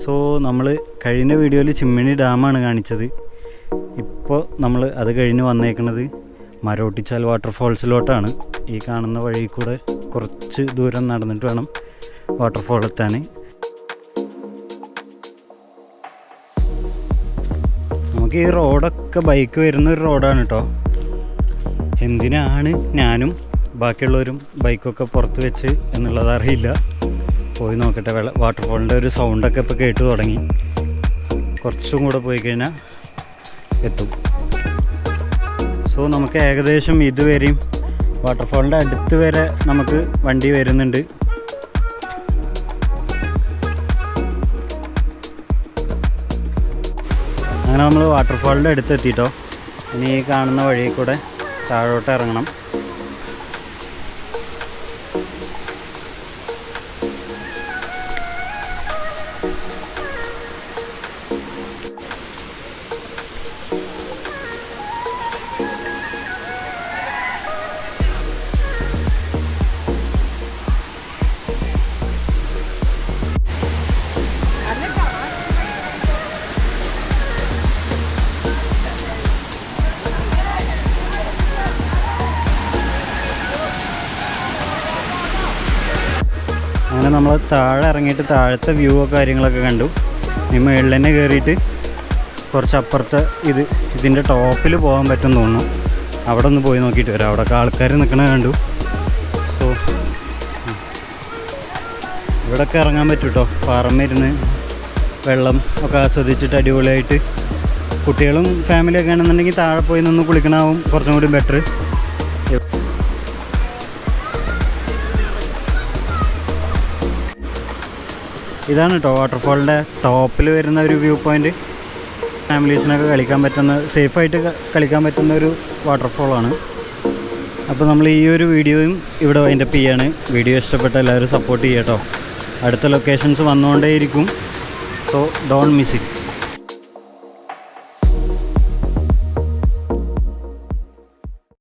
So നമ്മൾ കഴിഞ്ഞ വീഡിയോയിൽ ചിമ്മിണി ഡാമാണ് കാണിച്ചത്. ഇപ്പോൾ നമ്മൾ അത് കഴിഞ്ഞ് വന്നേക്കുന്നത് മരോട്ടിച്ചാൽ വാട്ടർഫോൾസിലോട്ടാണ്. ഈ കാണുന്ന വഴി കൂടെ കുറച്ച് ദൂരം നടന്നിട്ട് വേണം വാട്ടർഫോൾ എത്താൻ. നമുക്ക് ഈ റോഡൊക്കെ ബൈക്ക് വരുന്നൊരു റോഡാണ് കേട്ടോ. എന്തിനാണ് ഞാനും ബാക്കിയുള്ളവരും ബൈക്കൊക്കെ പുറത്ത് വെച്ച് എന്നുള്ളത് അറിയില്ല. പോയി നോക്കട്ടെ. വാട്ടർഫോളിൻ്റെ ഒരു സൗണ്ടൊക്കെ ഇപ്പോൾ കേട്ട് തുടങ്ങി. കുറച്ചും കൂടെ പോയി കഴിഞ്ഞാൽ എത്തും. സോ നമുക്ക് ഏകദേശം ഇതുവരെയും വാട്ടർഫോളിൻ്റെ അടുത്ത് വരെ നമുക്ക് വണ്ടി വരുന്നുണ്ട്. അങ്ങനെ നമ്മൾ വാട്ടർഫോളിൻ്റെ അടുത്ത് എത്തിയിട്ടോ. ഇനി ഈ കാണുന്ന വഴി കൂടെ താഴോട്ട് ഇറങ്ങണം. അങ്ങനെ നമ്മൾ താഴെ ഇറങ്ങിയിട്ട് താഴത്തെ വ്യൂ കാര്യങ്ങളൊക്കെ കണ്ടു. ഇനി മുകളിൽ തന്നെ കയറിയിട്ട് കുറച്ച് അപ്പുറത്തെ ഇതിൻ്റെ ടോപ്പിൽ പോകാൻ പറ്റുമെന്ന് തോന്നുന്നു. അവിടെ ഒന്ന് പോയി നോക്കിയിട്ട് വരാം. അവിടെയൊക്കെ ആൾക്കാർ നിൽക്കണ കണ്ടു. സോ ഇവിടെയൊക്കെ ഇറങ്ങാൻ പറ്റും കേട്ടോ. പാറമേരുന്ന് വെള്ളം ഒക്കെ ആസ്വദിച്ചിട്ട് അടിപൊളിയായിട്ട് കുട്ടികളും ഫാമിലിയൊക്കെ ആണെന്നുണ്ടെങ്കിൽ താഴെ പോയി നിന്ന് കുളിക്കണമാവും കുറച്ചും കൂടി ബെറ്റർ. ഇതാണ് കേട്ടോ വാട്ടർഫോളിൻ്റെ ടോപ്പിൽ വരുന്ന ഒരു വ്യൂ പോയിൻ്റ്. ഫാമിലീസിനൊക്കെ കളിക്കാൻ പറ്റുന്ന, സേഫായിട്ട് കളിക്കാൻ പറ്റുന്ന ഒരു വാട്ടർഫോളാണ്. അപ്പോൾ നമ്മൾ ഈ ഒരു വീഡിയോയും ഇവിടെ വൈൻഡപ്പ് ചെയ്യാണ്. വീഡിയോ ഇഷ്ടപ്പെട്ട എല്ലാവരും സപ്പോർട്ട് ചെയ്യാം കേട്ടോ. അടുത്ത ലൊക്കേഷൻസ് വന്നുകൊണ്ടേയിരിക്കും. So don't miss it.